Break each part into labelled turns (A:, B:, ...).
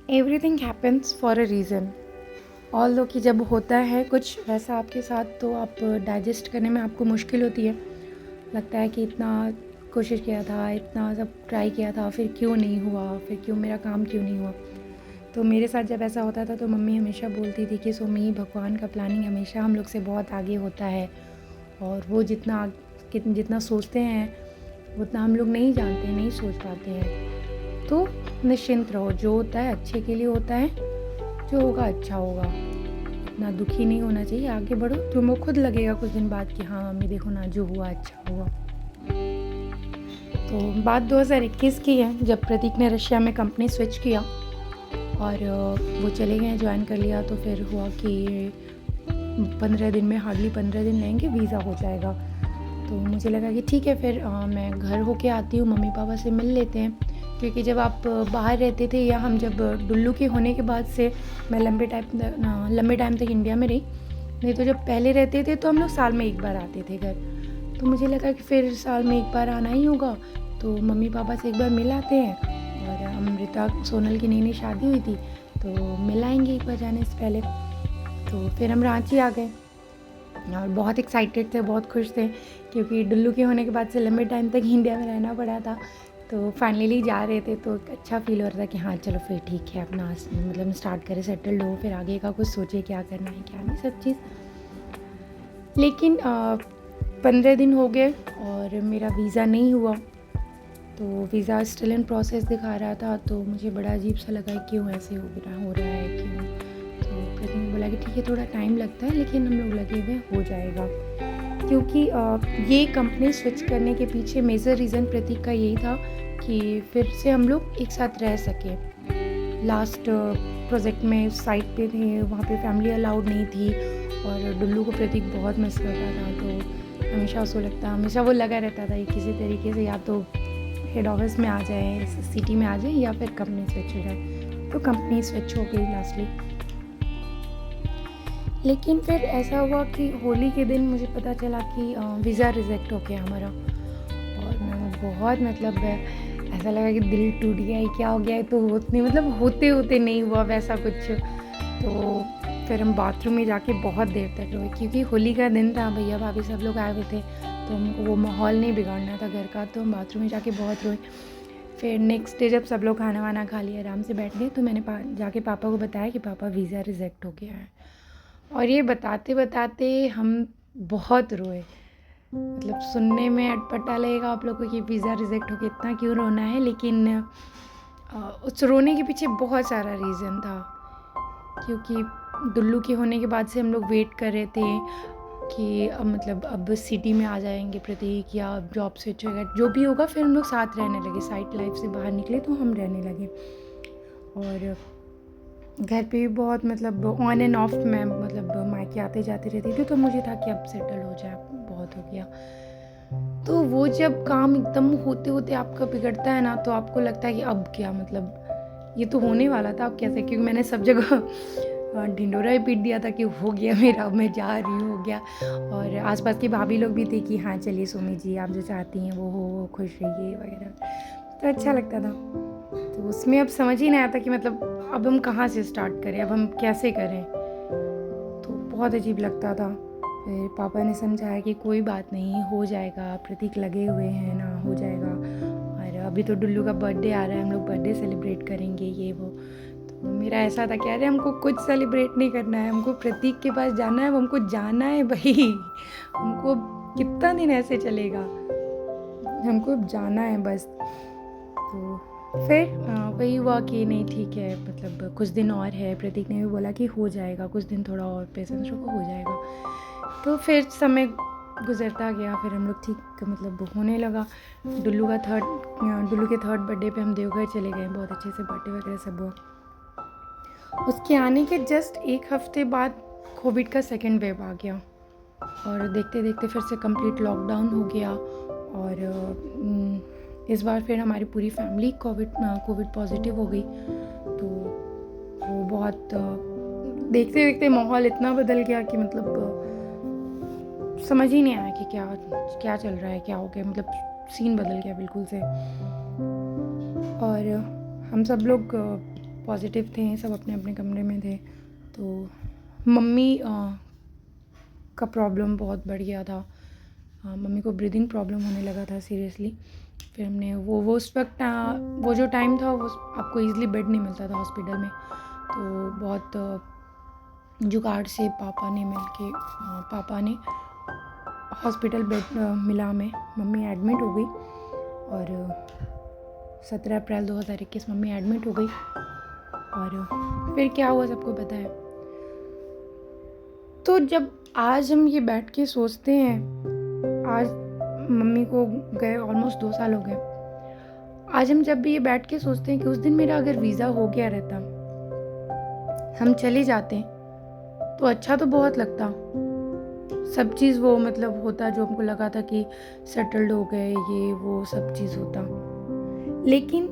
A: Everything happens for a reason. All दो कि जब होता है कुछ वैसा आपके साथ तो आप डाइजेस्ट करने में आपको मुश्किल होती है। लगता है कि इतना कोशिश किया था, इतना सब ट्राई किया था, फिर क्यों नहीं हुआ, फिर क्यों मेरा काम क्यों नहीं हुआ। तो मेरे साथ जब ऐसा होता था तो मम्मी हमेशा बोलती थी कि सोमी, भगवान का प्लानिंग हमेशा हम लोग से बहुत आगे होता है और वो जितना सोचते हैं उतना हम लोग नहीं जानते, नहीं सोच पाते हैं। तो निश्चिंत रहो, जो होता है अच्छे के लिए होता है, जो होगा अच्छा होगा। इतना दुखी नहीं होना चाहिए, आगे बढ़ो। तुमको खुद लगेगा कुछ दिन बाद कि हाँ मम्मी देखो ना, जो हुआ अच्छा हुआ। तो बात 2021 की है, जब प्रतीक ने रशिया में कंपनी स्विच किया और वो चले गए, ज्वाइन कर लिया। तो फिर हुआ कि 15 दिन में, हार्डली 15 दिन लेंगे, वीज़ा हो जाएगा। तो मुझे लगा कि ठीक है, फिर मैं घर होके आती हूँ, मम्मी पापा से मिल लेते हैं। क्योंकि जब आप बाहर रहते थे, या हम जब डुल्लू के होने के बाद से मैं लंबे टाइम तक इंडिया में रही। नहीं तो जब पहले रहते थे तो हम लोग साल में एक बार आते थे घर। तो मुझे लगा कि फिर साल में एक बार आना ही होगा, तो मम्मी पापा से एक बार मिल आते हैं। और अमृता सोनल की नई नई शादी हुई थी, तो मिल आएंगे एक बार जाने से पहले। तो फिर हम रांची आ गए और बहुत एक्साइटेड थे, बहुत खुश थे, क्योंकि डुल्लू के होने के बाद से लंबे टाइम तक इंडिया में रहना पड़ा था। तो फाइनली जा रहे थे, तो अच्छा फील हो रहा था कि हाँ चलो फिर ठीक है, अपना मतलब स्टार्ट करें, सेटल्ड हो, फिर आगे का कुछ सोचे क्या करना है क्या नहीं, सब चीज़। लेकिन 15 दिन हो गए और मेरा वीज़ा नहीं हुआ। तो वीज़ा स्टिल इन प्रोसेस दिखा रहा था। तो मुझे बड़ा अजीब सा लगा, क्यों ऐसे हो रहा है क्यों। तो प्रतीक ने बोला कि ठीक है, थोड़ा टाइम लगता है, लेकिन हम लोग लगे हुए, हो जाएगा। क्योंकि ये कंपनी स्विच करने के पीछे मेजर रीज़न प्रतीक का यही था कि फिर से हम लोग एक साथ रह सके। लास्ट प्रोजेक्ट में साइट पे थे, वहाँ पे फैमिली अलाउड नहीं थी और डुल्लू को प्रतीक बहुत मिस करता था। तो हमेशा उसको लगता, हमेशा वो लगा रहता था कि किसी तरीके से या तो हेड ऑफिस में आ जाए, सिटी में आ जाए, या फिर कंपनी स्विच हो जाए। तो कंपनी स्विच हो गई लास्टली। लेकिन फिर ऐसा हुआ कि होली के दिन मुझे पता चला कि वीज़ा रिजेक्ट हो गया हमारा। और मैं बहुत मतलब ऐसा लगा कि दिल टूट गया है, क्या हो गया है। तो होते होते नहीं हुआ वैसा कुछ। तो फिर हम बाथरूम में जाके बहुत देर तक रोए, क्योंकि होली का दिन था, भैया भाभी सब लोग आए हुए थे, तो हमको वो माहौल नहीं बिगाड़ना था घर का। तो हम बाथरूम में जाके बहुत रोए। फिर नेक्स्ट डे जब सब लोग खाना वाना खा लिया, आराम से बैठ गए, तो मैंने जाके पापा को बताया कि पापा वीज़ा रिजेक्ट हो गया है। और ये बताते बताते हम बहुत रोए। मतलब सुनने में अटपटा लगेगा आप लोगों को कि वीज़ा रिजेक्ट हो गया, इतना क्यों रोना है, लेकिन उस रोने के पीछे बहुत सारा रीज़न था। क्योंकि डुल्लू के होने के बाद से हम लोग वेट कर रहे थे कि मतलब अब सिटी में आ जाएंगे प्रतीक, या जॉब स्विच होगा, जो भी होगा, फिर हम लोग साथ रहने लगे। साइट लाइफ से बाहर निकले तो हम रहने लगे। और घर पे भी बहुत मतलब ऑन एंड ऑफ मैं मतलब मायके आते जाते रहती थी। तो मुझे था कि अब सेटल हो जाए, बहुत हो गया। तो वो जब काम एकदम होते होते आपका बिगड़ता है ना, तो आपको लगता है कि अब क्या, मतलब ये तो होने वाला था, अब कैसे। क्योंकि मैंने सब जगह ढिंडोरा ही पीट दिया था कि हो गया मेरा, अब मैं जा रही हूँ, हो गया। और आसपास की भाभी लोग भी थे कि हाँ चलिए सोमी जी, आप जो चाहती हैं वो हो, खुश रहिए वगैरह। तो अच्छा लगता था। तो उसमें अब समझ ही नहीं आता कि मतलब अब हम कहाँ से स्टार्ट करें, अब हम कैसे करें। तो बहुत अजीब लगता था। फिर पापा ने समझाया कि कोई बात नहीं, हो जाएगा, प्रतीक लगे हुए हैं ना, हो जाएगा। और अभी तो डुल्लू का बर्थडे आ रहा है, हम लोग बर्थडे सेलिब्रेट करेंगे, ये वो। तो मेरा ऐसा था कि अरे हमको कुछ सेलिब्रेट नहीं करना है, हमको प्रतीक के पास जाना है, हमको जाना है भाई। हमको कितना दिन ऐसे चलेगा, हमको अब जाना है बस। तो फिर वही हुआ कि नहीं ठीक है, मतलब कुछ दिन और है। प्रतीक ने भी बोला कि हो जाएगा, कुछ दिन थोड़ा और पेशेंस रखो, हो जाएगा। तो फिर समय गुजरता गया, फिर हम लोग ठीक मतलब होने लगा। डुल्लू के थर्ड बर्थडे पे हम देवघर चले गए, बहुत अच्छे से बर्थडे वगैरह सब हुआ। उसके आने के जस्ट एक हफ्ते बाद कोविड का सेकेंड वेव आ गया और देखते देखते फिर से कंप्लीट लॉकडाउन हो गया। और इस बार फिर हमारी पूरी फैमिली कोविड पॉजिटिव हो गई। तो वो बहुत देखते देखते माहौल इतना बदल गया कि मतलब समझ ही नहीं आया कि क्या चल रहा है, क्या हो गया। मतलब सीन बदल गया बिल्कुल से। और हम सब लोग पॉजिटिव थे, सब अपने अपने कमरे में थे। तो मम्मी का प्रॉब्लम बहुत बढ़ गया था। मम्मी को ब्रीदिंग प्रॉब्लम होने लगा था सीरियसली। फिर हमने वो उस वक्त वो जो टाइम था वो आपको ईज़िली बेड नहीं मिलता था हॉस्पिटल में। तो बहुत जुगाड़ से पापा ने हॉस्पिटल बेड मिला हमें। मम्मी एडमिट हो गई और 17 अप्रैल 2021 मम्मी एडमिट हो गई। और फिर क्या हुआ सबको पता है। तो जब आज हम ये बैठ के सोचते हैं, आज मम्मी को गए ऑलमोस्ट 2 साल हो गए। आज हम जब भी ये बैठ के सोचते हैं कि उस दिन मेरा अगर वीज़ा हो गया रहता, हम चले जाते, तो अच्छा तो बहुत लगता। सब चीज़ वो मतलब होता जो हमको लगा था कि सेटल्ड हो गए, ये वो सब चीज़ होता। लेकिन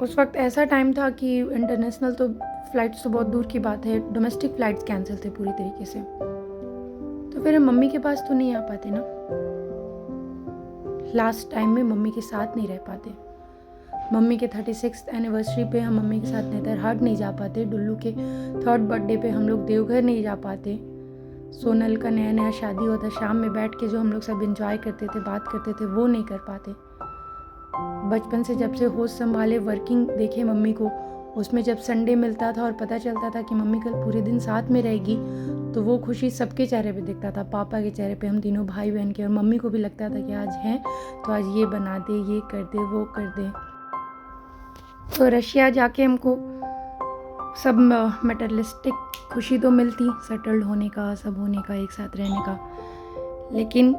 A: उस वक्त ऐसा टाइम था कि इंटरनेशनल तो फ़्लाइट्स तो बहुत दूर की बात है, डोमेस्टिक फ़्लाइट्स कैंसिल थे पूरी तरीके से। तो फिर हम मम्मी के पास तो नहीं आ पाते ना, लास्ट टाइम में मम्मी के साथ नहीं रह पाते। मम्मी के 36th एनिवर्सरी पे हम मम्मी के साथ नेतरहाट नहीं जा पाते। डुल्लू के 3rd बर्थडे पे हम लोग देवघर नहीं जा पाते। सोनल का नया शादी होता, शाम में बैठ के जो हम लोग सब एंजॉय करते थे, बात करते थे, वो नहीं कर पाते। बचपन से जब से होश संभाले वर्किंग देखे मम्मी को, उसमें जब संडे मिलता था और पता चलता था कि मम्मी कल पूरे दिन साथ में रहेगी, तो वो खुशी सबके चेहरे पे दिखता था। पापा के चेहरे पे, हम तीनों भाई बहन के, और मम्मी को भी लगता था कि आज हैं तो आज ये बना दे, ये कर दे, वो कर दे। तो रशिया जाके हमको सब मटेरियलिस्टिक खुशी तो मिलती, सेटल्ड होने का, सब होने का, एक साथ रहने का। लेकिन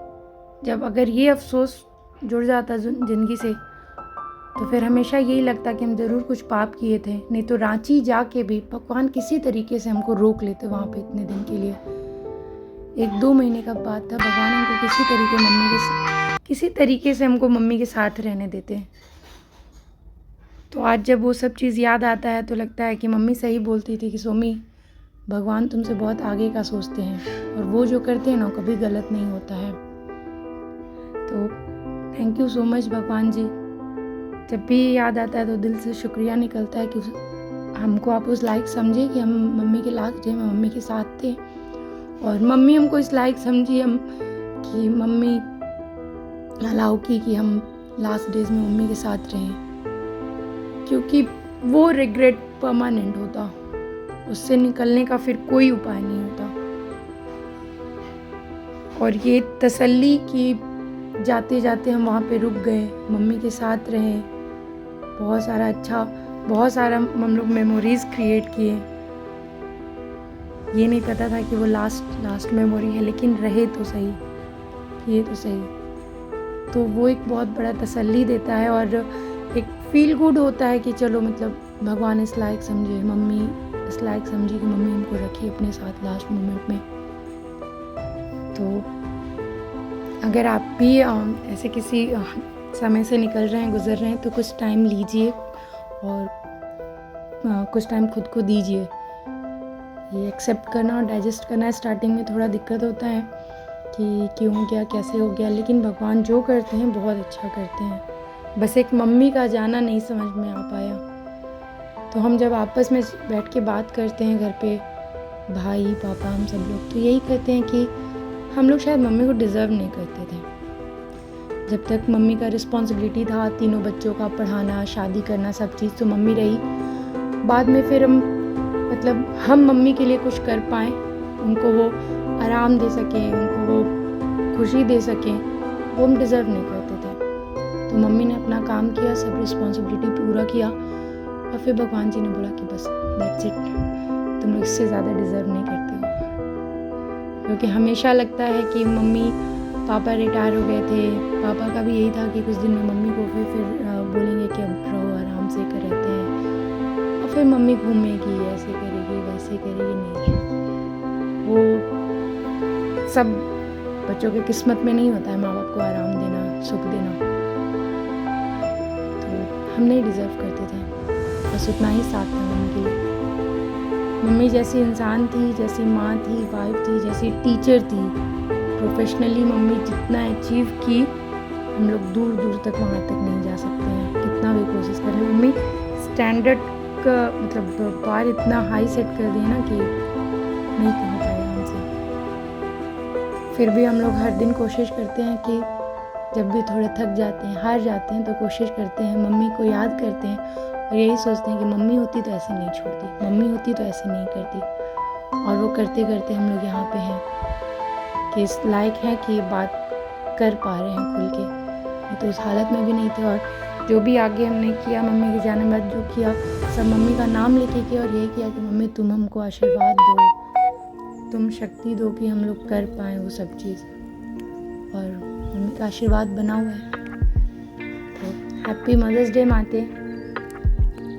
A: जब अगर ये अफसोस जुड़ जाता ज़िंदगी से, तो फिर हमेशा यही लगता कि हम ज़रूर कुछ पाप किए थे, नहीं तो रांची जाके भी भगवान किसी तरीके से हमको रोक लेते वहाँ पे इतने दिन के लिए। 1-2 महीने का बात था, भगवान हमको किसी तरीके से हमको मम्मी के साथ रहने देते। तो आज जब वो सब चीज़ याद आता है तो लगता है कि मम्मी सही बोलती थी कि सोमी, भगवान तुमसे बहुत आगे का सोचते हैं और वो जो करते हैं ना कभी गलत नहीं होता है। तो थैंक यू सो मच भगवान जी। जब भी याद आता है तो दिल से शुक्रिया निकलता है कि हमको आप उस लायक समझे कि हम मम्मी के लायक थे, मम्मी के साथ थे, और मम्मी हमको इस लायक समझी कि मम्मी अलाउ की कि हम लास्ट डेज में मम्मी के साथ रहें, क्योंकि वो रिग्रेट परमानेंट होता, उससे निकलने का फिर कोई उपाय नहीं होता। और ये तसल्ली कि जाते जाते हम वहाँ पे रुक गए, मम्मी के साथ रहे, बहुत सारा हम लोग मेमोरीज़ क्रिएट किए। ये नहीं पता था कि वो लास्ट मेमोरी है, लेकिन रहे तो सही, ये तो सही। तो वो एक बहुत बड़ा तसल्ली देता है और एक फील गुड होता है कि चलो मतलब भगवान इस लायक समझे, मम्मी इस लायक समझी कि मम्मी हमको रखी अपने साथ लास्ट मोमेंट में। तो अगर आप भी ऐसे किसी समय से निकल रहे हैं, गुजर रहे हैं, तो कुछ टाइम लीजिए और कुछ टाइम खुद को दीजिए। ये एक्सेप्ट करना और डाइजेस्ट करना स्टार्टिंग में थोड़ा दिक्कत होता है कि क्यों हो गया, कैसे हो गया, लेकिन भगवान जो करते हैं बहुत अच्छा करते हैं। बस एक मम्मी का जाना नहीं समझ में आ पाया। तो हम जब आपस में बैठ के बात करते हैं घर पे, भाई पापा हम सब लोग, तो यही कहते हैं कि हम लोग शायद मम्मी को डिज़र्व नहीं करते थे। जब तक मम्मी का रिस्पॉन्सिबिलिटी था तीनों बच्चों का पढ़ाना, शादी करना, सब चीज़, तो मम्मी रही। बाद में फिर हम मम्मी के लिए कुछ कर पाएँ, उनको वो आराम दे सकें, उनको वो खुशी दे सकें, वो हम डिज़र्व नहीं करते थे। तो मम्मी ने अपना काम किया, सब रिस्पॉन्सिबिलिटी पूरा किया, और फिर भगवान जी ने बोला कि बस दैट्स इट, तुम लोग इससे ज़्यादा डिज़र्व नहीं करते हो। क्योंकि हमेशा लगता है कि मम्मी पापा रिटायर हो गए थे, पापा का भी यही था कि कुछ दिन में मम्मी को फिर बोलेंगे कि अब रहो, आराम से कर रहते हैं, और फिर मम्मी घूमेगी, ऐसे करेगी, वैसे करेगी। नहीं, वो सब बच्चों के किस्मत में नहीं होता है माँ बाप को आराम देना, सुख देना। तो हम नहीं डिज़र्व करते थे, बस उतना ही साथ था मम्मी के लिए। मम्मी जैसी इंसान थी, जैसी माँ थी, वाइफ थी, जैसी टीचर थी, प्रोफेशनली मम्मी जितना अचीव की, हम लोग दूर दूर तक वहाँ तक नहीं जा सकते हैं, कितना भी कोशिश कर ले। मम्मी स्टैंडर्ड मतलब बार इतना हाई सेट कर दिया ना कि नहीं कह पाएगा हमसे। फिर भी हम लोग हर दिन कोशिश करते हैं कि जब भी थोड़े थक जाते हैं, हार जाते हैं, तो कोशिश करते हैं, मम्मी को याद करते हैं और यही सोचते हैं कि मम्मी होती तो ऐसे नहीं छोड़ती, मम्मी होती तो ऐसे नहीं करती। और वो करते करते हम लोग यहाँ पे हैं कि इस लायक हैं कि बात कर पा रहे हैं खुल के, नहीं तो उस हालत में भी नहीं थे। और जो भी आगे हमने किया, मम्मी के जाने बाद जो किया, सब मम्मी का नाम लेके किया और यही किया कि मम्मी तुम हमको आशीर्वाद दो, तुम शक्ति दो कि हम लोग कर पाएँ वो सब चीज़। और मम्मी का आशीर्वाद बना हुआ है। तो हैप्पी मदर्स डे माते।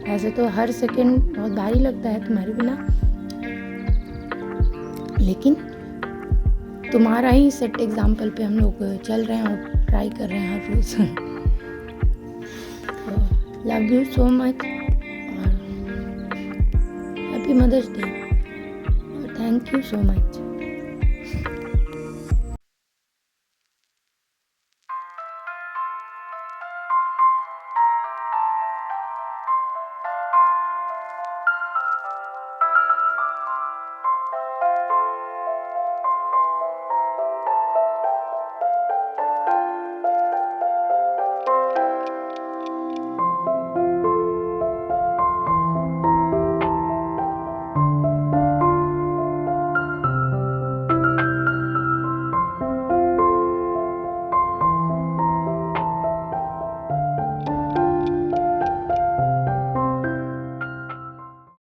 A: ऐसे तो हर सेकंड बहुत भारी लगता है तुम्हारे बिना, लेकिन तुम्हारा ही सेट एग्जाम्पल पे हम लोग चल रहे हैं और ट्राई कर रहे हैं हर रोज़। लव यू सो मच और हैप्पी मदर्स डे और थैंक यू सो मच।